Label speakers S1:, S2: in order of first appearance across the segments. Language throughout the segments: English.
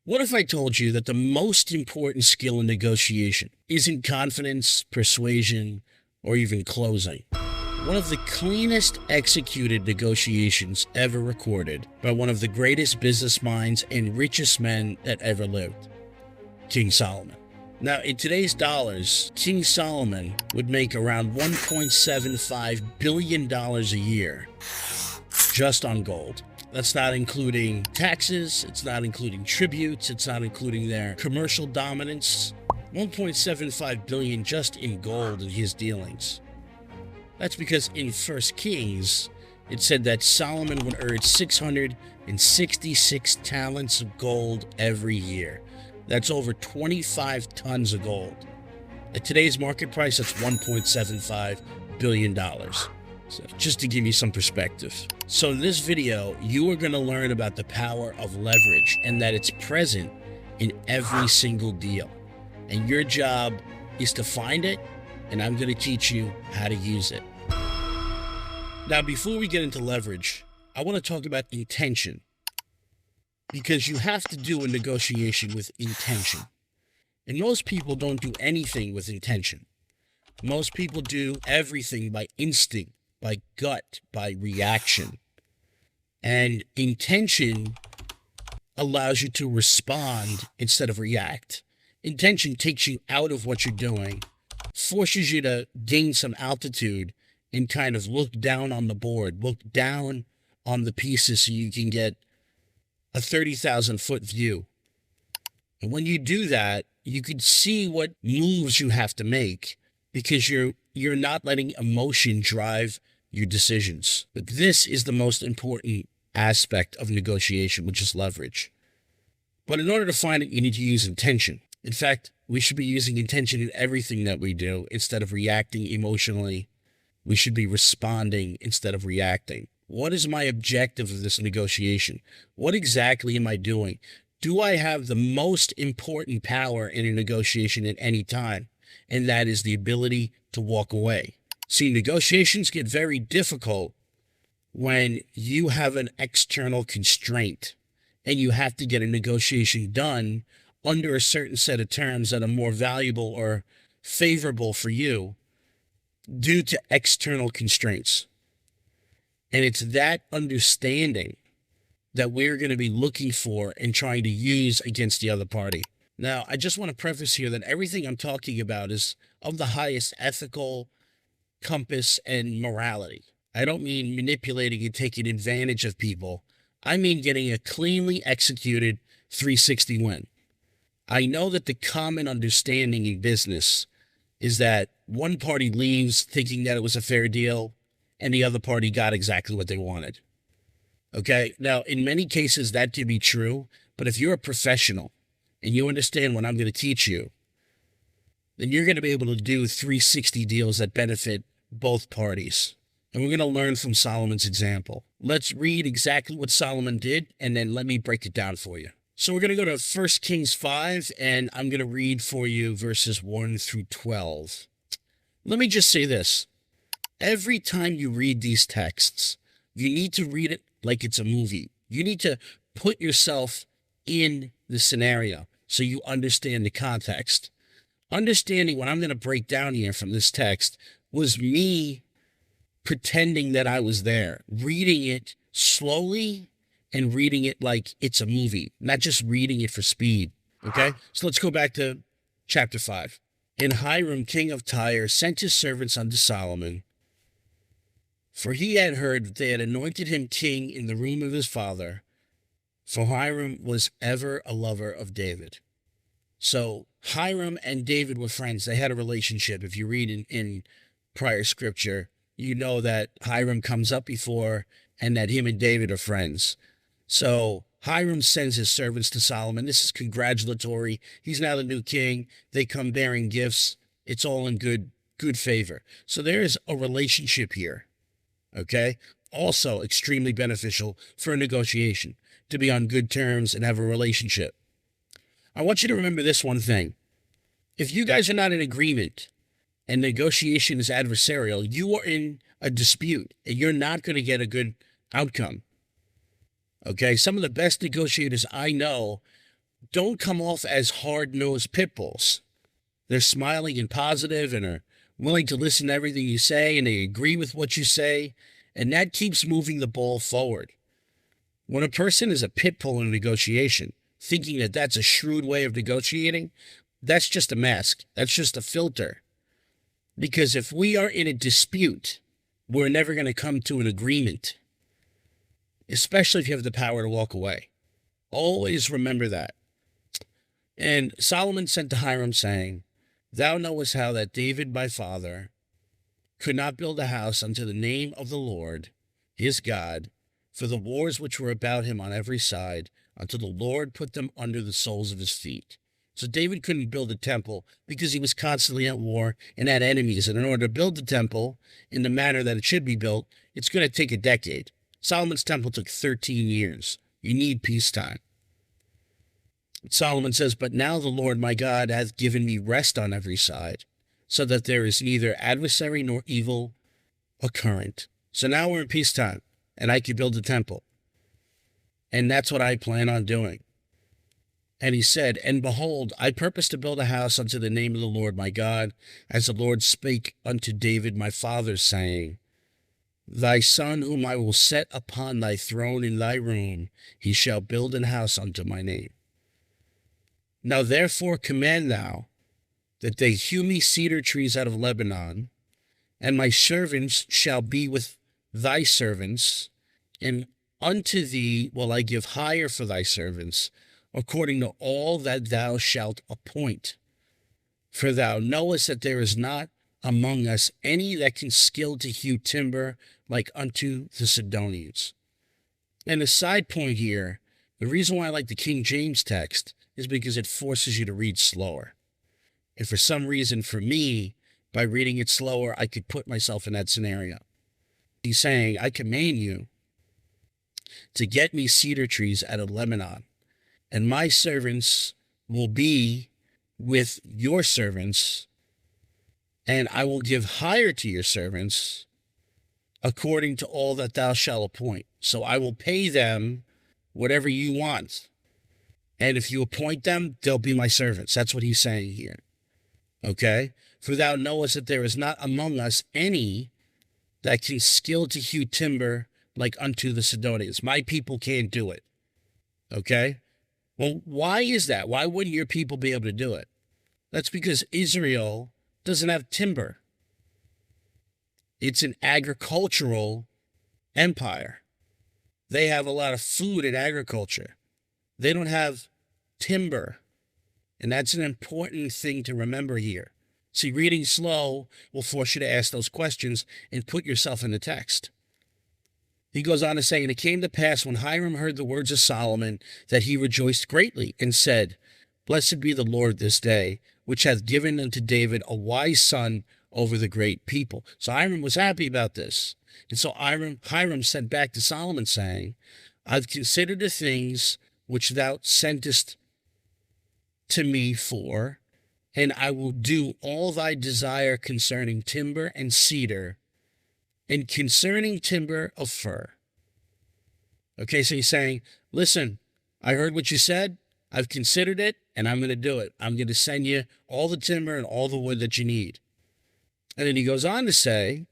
S1: What if I told you that the most important skill in negotiation isn't confidence, persuasion, or even closing? One of the cleanest executed negotiations ever recorded by one of the greatest business minds and richest men that ever lived, King Solomon. Now, in today's dollars, King Solomon would make around $1.75 billion a year just on gold. That's not including taxes, it's not including tributes, it's not including their commercial dominance. 1.75 billion just in gold in his dealings. That's because in 1 Kings, it said that Solomon would earn 666 talents of gold every year. That's over 25 tons of gold. At today's market price, that's $1.75 billion. So just to give you some perspective. So in this video, you are going to learn about the power of leverage and that it's present in every single deal. And your job is to find it, and I'm going to teach you how to use it. Now, before we get into leverage, I want to talk about intention. Because you have to do a negotiation with intention. And most people don't do anything with intention. Most people do everything by instinct, by gut, by reaction. And intention allows you to respond instead of react. Intention takes you out of what you're doing, forces you to gain some altitude and kind of look down on the board, look down on the pieces so you can get a 30,000-foot view. And when you do that, you can see what moves you have to make because you're not letting emotion drive your decisions. But this is the most important aspect of negotiation, which is leverage. But in order to find it, you need to use intention. In fact, we should be using intention in everything that we do. Instead of reacting emotionally, we should be responding instead of reacting. What is my objective of this negotiation? What exactly am I doing? Do I have the most important power in a negotiation at any time? And that is the ability to walk away. See, negotiations get very difficult when you have an external constraint and you have to get a negotiation done under a certain set of terms that are more valuable or favorable for you due to external constraints. And it's that understanding that we're going to be looking for and trying to use against the other party. Now, I just want to preface here that everything I'm talking about is of the highest ethical compass and morality. I don't mean manipulating and taking advantage of people. I mean getting a cleanly executed 360 win. I know that the common understanding in business is that one party leaves thinking that it was a fair deal and the other party got exactly what they wanted. Okay? Now, in many cases, that could be true, but if you're a professional and you understand what I'm going to teach you, then you're going to be able to do 360 deals that benefit both parties. And we're going to learn from Solomon's example. Let's read exactly what Solomon did, and then let me break it down for you. So we're going to go to 1 Kings 5, and I'm going to read for you verses 1 through 12. Let me just say this. Every time you read these texts, you need to read it like it's a movie. You need to put yourself in the scenario so you understand the context. Understanding what I'm going to break down here from this text was me pretending that I was there, reading it slowly and reading it like it's a movie, not just reading it for speed. Okay? So let's go back to chapter 5. And Hiram, king of Tyre, sent his servants unto Solomon, for he had heard that they had anointed him king in the room of his father, for Hiram was ever a lover of David. So Hiram and David were friends. They had a relationship. If you read in prior scripture, you know that Hiram comes up before and that him and David are friends. So Hiram sends his servants to Solomon. This is congratulatory. He's now the new king. They come bearing gifts. It's all in good favor. So there is a relationship here. Okay? Also extremely beneficial for a negotiation, to be on good terms and have a relationship. I want you to remember this one thing. If you guys are not in agreement and negotiation is adversarial, you are in a dispute and you're not going to get a good outcome. Okay? Some of the best negotiators I know don't come off as hard-nosed pit bulls. They're smiling and positive and are willing to listen to everything you say, and they agree with what you say, and that keeps moving the ball forward. When a person is a pit bull in a negotiation, thinking that that's a shrewd way of negotiating, that's just a mask. That's just a filter. Because if we are in a dispute, we're never going to come to an agreement, especially if you have the power to walk away. Always remember that. And Solomon sent to Hiram, saying, Thou knowest how that David my father could not build a house unto the name of the Lord his God, for the wars which were about him on every side, until the Lord put them under the soles of his feet. So David couldn't build a temple because he was constantly at war and had enemies. And in order to build the temple in the manner that it should be built, it's going to take a decade. Solomon's temple took 13 years. You need peacetime. Solomon says, But now the Lord my God hath given me rest on every side, so that there is neither adversary nor evil occurrent. So now we're in peacetime, and I can build a temple. And that's what I plan on doing. And he said, And behold, I purpose to build a house unto the name of the Lord my God, as the Lord spake unto David my father, saying, Thy son whom I will set upon thy throne in thy room, he shall build an house unto my name. Now therefore command thou that they hew me cedar trees out of Lebanon, and my servants shall be with thy servants, and unto thee will I give hire for thy servants, according to all that thou shalt appoint. For thou knowest that there is not among us any that can skill to hew timber like unto the Sidonians. And a side point here, the reason why I like the King James text is because it forces you to read slower. And for some reason, for me, by reading it slower, I could put myself in that scenario. He's saying, I command you to get me cedar trees out of Lebanon, and my servants will be with your servants, and I will give hire to your servants according to all that thou shalt appoint. So I will pay them whatever you want. And if you appoint them, they'll be my servants. That's what he's saying here. Okay? For thou knowest that there is not among us any that can skill to hew timber like unto the Sidonians. My people can't do it. Okay? Well, why is that? Why wouldn't your people be able to do it? That's because Israel doesn't have timber. It's an agricultural empire. They have a lot of food and agriculture. They don't have timber. And that's an important thing to remember here. See, reading slow will force you to ask those questions and put yourself in the text. He goes on to say, And it came to pass when Hiram heard the words of Solomon that he rejoiced greatly and said, Blessed be the Lord this day, which hath given unto David a wise son over the great people. So Hiram was happy about this. And so Hiram sent back to Solomon saying, I've considered the things which thou sentest to me for, and I will do all thy desire concerning timber and cedar, and concerning timber of fir. Okay, so he's saying, listen, I heard what you said, I've considered it, and I'm going to do it. I'm going to send you all the timber and all the wood that you need. And then he goes on to say,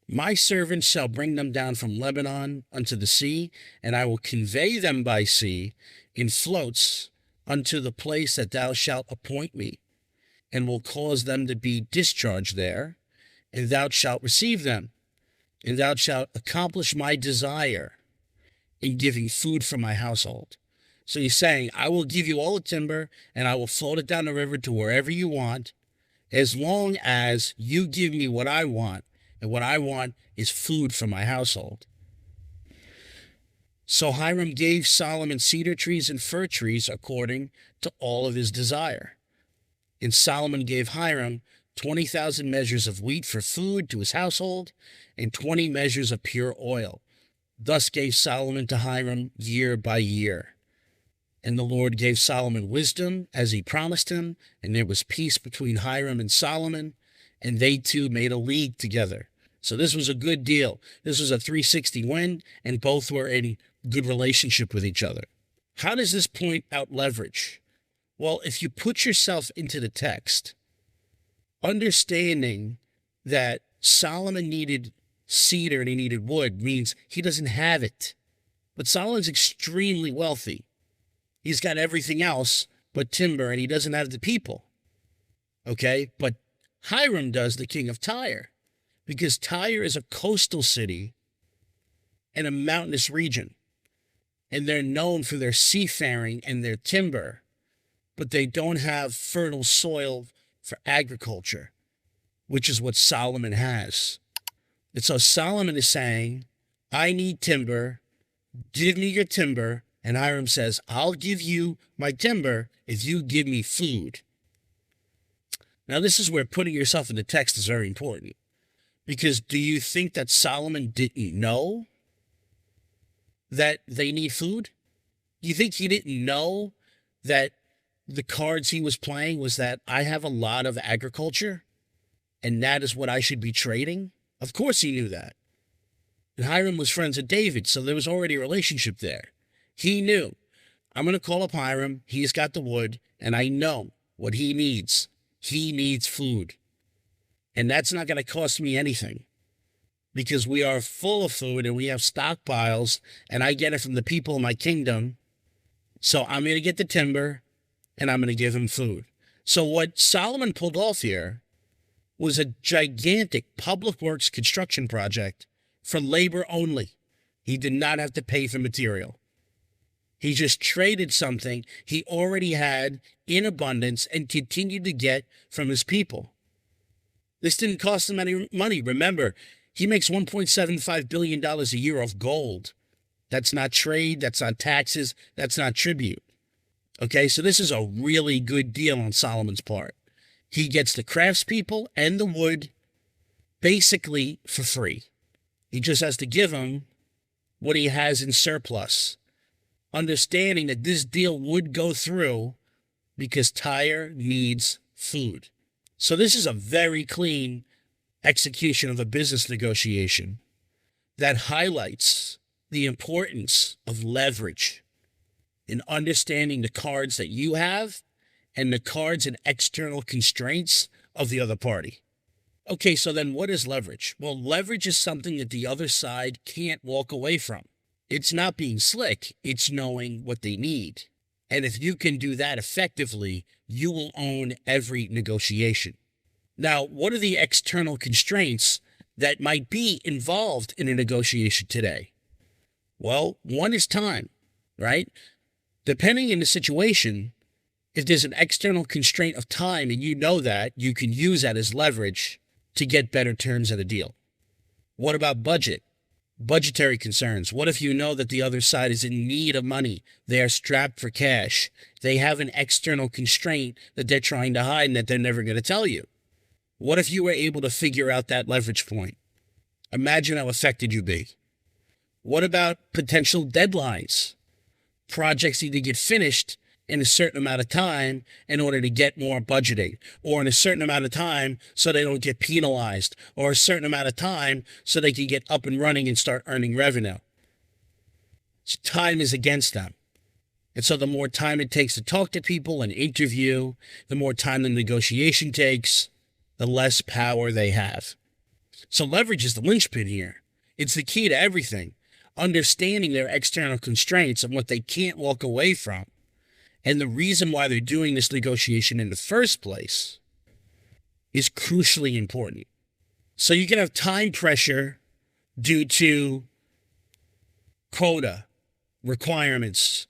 S1: My servants shall bring them down from Lebanon unto the sea, and I will convey them by sea in floats unto the place that thou shalt appoint me, and will cause them to be discharged there, and thou shalt receive them, and thou shalt accomplish my desire in giving food for my household. So he's saying, I will give you all the timber, and I will float it down the river to wherever you want, as long as you give me what I want, and what I want is food for my household. So Hiram gave Solomon cedar trees and fir trees according to all of his desire. And Solomon gave Hiram 20,000 measures of wheat for food to his household, and 20 measures of pure oil. Thus gave Solomon to Hiram year by year. And the Lord gave Solomon wisdom, as he promised him, and there was peace between Hiram and Solomon, and they two made a league together. So this was a good deal. This was a 360 win, and both were in good relationship with each other. How does this point out leverage? Well, if you put yourself into the text, understanding that Solomon needed cedar and he needed wood means he doesn't have it. But Solomon's extremely wealthy. He's got everything else but timber, and he doesn't have the people. Okay? But Hiram does, the king of Tyre, because Tyre is a coastal city and a mountainous region. And they're known for their seafaring and their timber, but they don't have fertile soil for agriculture, which is what Solomon has. And so Solomon is saying, I need timber, give me your timber. And Hiram says, I'll give you my timber if you give me food. Now, this is where putting yourself in the text is very important. Because do you think that Solomon didn't know that they need food? Do you think he didn't know that the cards he was playing was that I have a lot of agriculture and that is what I should be trading? Of course he knew that. And Hiram was friends with David, so there was already a relationship there. He knew, I'm going to call up Hiram, he's got the wood, and I know what he needs. He needs food. And that's not going to cost me anything because we are full of food and we have stockpiles and I get it from the people in my kingdom. So I'm going to get the timber and I'm going to give him food. So what Solomon pulled off here was a gigantic public works construction project for labor only. He did not have to pay for material. He just traded something he already had in abundance and continued to get from his people. This didn't cost him any money. Remember, he makes $1.75 billion a year off gold. That's not trade. That's not taxes. That's not tribute. Okay, so this is a really good deal on Solomon's part. He gets the craftspeople and the wood basically for free. He just has to give them what he has in surplus, understanding that this deal would go through because Tyre needs food. So this is a very clean execution of a business negotiation that highlights the importance of leverage in understanding the cards that you have and the cards and external constraints of the other party. Okay, so then what is leverage? Well, leverage is something that the other side can't walk away from. It's not being slick, it's knowing what they need. And if you can do that effectively, you will own every negotiation. Now, what are the external constraints that might be involved in a negotiation today? Well, one is time, right? Depending on the situation, if there's an external constraint of time and you know that, you can use that as leverage to get better terms at a deal. What about budget? Budgetary concerns. What if you know that the other side is in need of money? They are strapped for cash. They have an external constraint that they're trying to hide and that they're never going to tell you. What if you were able to figure out that leverage point? Imagine how affected you'd be. What about potential deadlines? Projects need to get finished in a certain amount of time in order to get more budgeting, or in a certain amount of time so they don't get penalized, or a certain amount of time so they can get up and running and start earning revenue. So time is against them. And so the more time it takes to talk to people and interview, the more time the negotiation takes, the less power they have. So leverage is the linchpin here. It's the key to everything. Understanding their external constraints and what they can't walk away from. And the reason why they're doing this negotiation in the first place is crucially important. So you can have time pressure due to quota, requirements,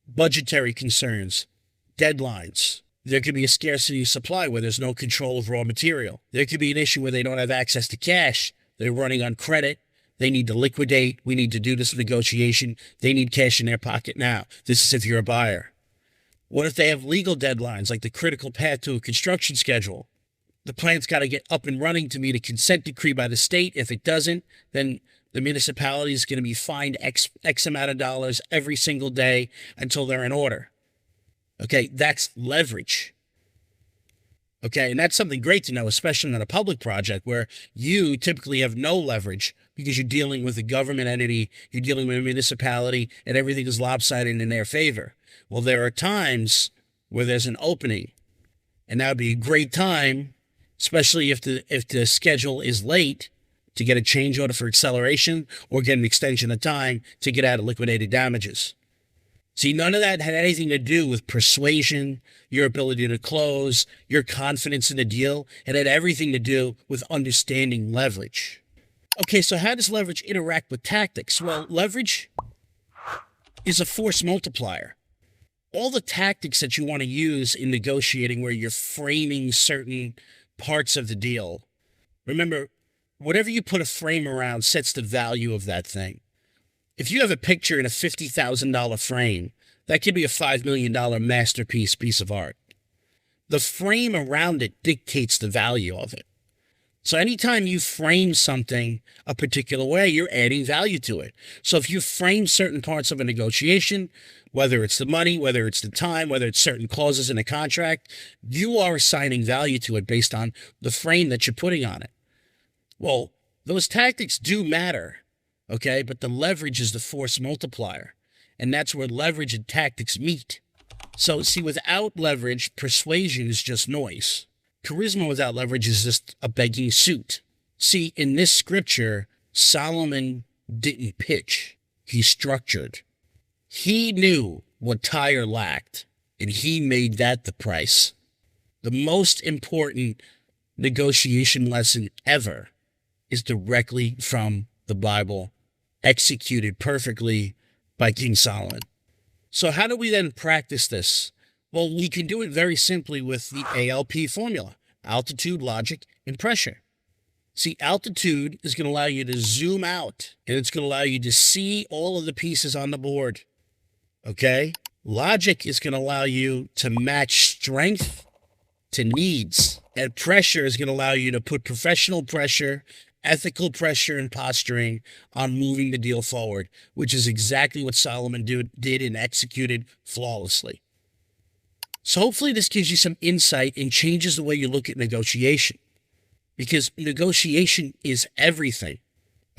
S1: budgetary concerns, deadlines. There could be a scarcity of supply where there's no control of raw material. There could be an issue where they don't have access to cash. They're running on credit. They need to liquidate. We need to do this negotiation. They need cash in their pocket now. This is if you're a buyer. What if they have legal deadlines, like the critical path to a construction schedule? The plant's got to get up and running to meet a consent decree by the state. If it doesn't, then the municipality is going to be fined X amount of dollars every single day until they're in order. Okay, that's leverage. Okay, and that's something great to know, especially on a public project where you typically have no leverage because you're dealing with a government entity, you're dealing with a municipality, and everything is lopsided in their favor. Well, there are times where there's an opening, and that would be a great time, especially if the schedule is late, to get a change order for acceleration or get an extension of time to get out of liquidated damages. See, none of that had anything to do with persuasion, your ability to close, your confidence in the deal. It had everything to do with understanding leverage. Okay, so how does leverage interact with tactics? Well, leverage is a force multiplier. All the tactics that you want to use in negotiating where you're framing certain parts of the deal, remember, whatever you put a frame around sets the value of that thing. If you have a picture in a $50,000 frame, that could be a $5 million masterpiece piece of art. The frame around it dictates the value of it. So anytime you frame something a particular way, you're adding value to it. So if you frame certain parts of a negotiation, whether it's the money, whether it's the time, whether it's certain clauses in a contract, you are assigning value to it based on the frame that you're putting on it. Well, those tactics do matter. Okay, but the leverage is the force multiplier, and that's where leverage and tactics meet. So, see, without leverage, persuasion is just noise. Charisma without leverage is just a begging suit. See, in this scripture, Solomon didn't pitch. He structured. He knew what Tyre lacked, and he made that the price. The most important negotiation lesson ever is directly from the Bible, executed perfectly by King Solomon. So how do we then practice this? Well, we can do it very simply with the ALP formula, altitude, logic, and pressure. See, altitude is going to allow you to zoom out, and it's going to allow you to see all of the pieces on the board. Okay? Logic is going to allow you to match strength to needs, and pressure is going to allow you to put professional pressure, ethical pressure, and posturing on moving the deal forward, which is exactly what Solomon did and executed flawlessly. So hopefully this gives you some insight and changes the way you look at negotiation, because negotiation is everything,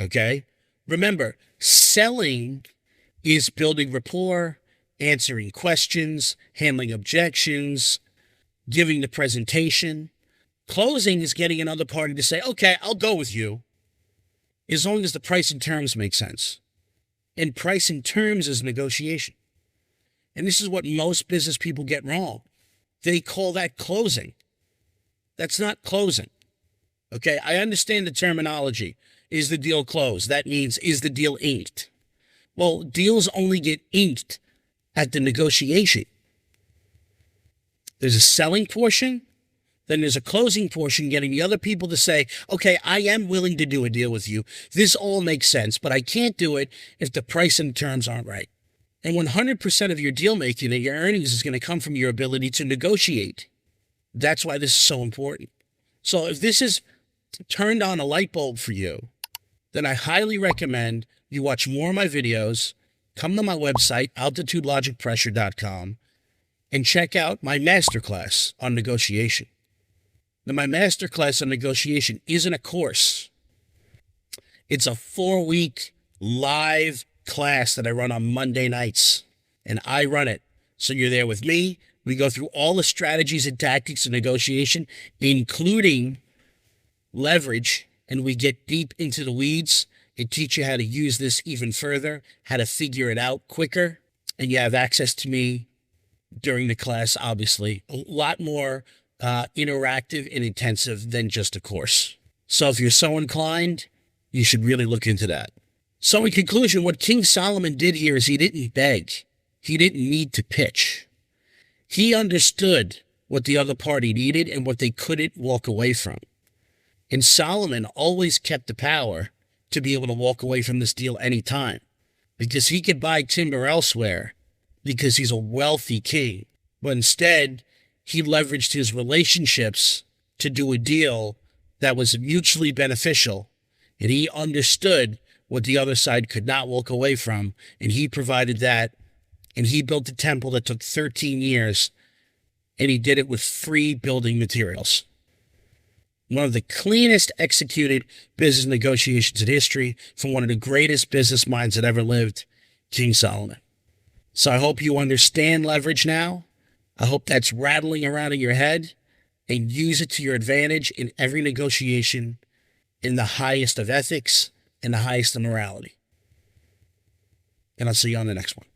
S1: okay? Remember, selling is building rapport, answering questions, handling objections, giving the presentation. Closing is getting another party to say, okay, I'll go with you, as long as the price and terms make sense. And price and terms is negotiation. And this is what most business people get wrong. They call that closing. That's not closing. Okay, I understand the terminology. Is the deal closed? That means, is the deal inked? Well, deals only get inked at the negotiation. There's a selling portion, then there's a closing portion, getting the other people to say, okay, I am willing to do a deal with you. This all makes sense, but I can't do it if the price and terms aren't right. And 100% of your deal making and your earnings is going to come from your ability to negotiate. That's why this is so important. So if this has turned on a light bulb for you, then I highly recommend you watch more of my videos, come to my website, altitudelogicpressure.com, and check out my masterclass on negotiation. Now, my masterclass on negotiation isn't a course. It's a 4-week live class that I run on Monday nights, and I run it. So you're there with me. We go through all the strategies and tactics of negotiation, including leverage, and we get deep into the weeds and teach you how to use this even further, how to figure it out quicker, and you have access to me during the class, obviously. A lot more interactive and intensive than just a course. So if you're so inclined, you should really look into that. So in conclusion, what King Solomon did here is he didn't beg. He didn't need to pitch. He understood what the other party needed and what they couldn't walk away from. And Solomon always kept the power to be able to walk away from this deal anytime, because he could buy timber elsewhere because he's a wealthy king. But instead, he leveraged his relationships to do a deal that was mutually beneficial, and he understood what the other side could not walk away from, and he provided that, and he built a temple that took 13 years, and he did it with free building materials. One of the cleanest executed business negotiations in history from one of the greatest business minds that ever lived, King Solomon. So I hope you understand leverage now. I hope that's rattling around in your head, and use it to your advantage in every negotiation in the highest of ethics and the highest of morality. And I'll see you on the next one.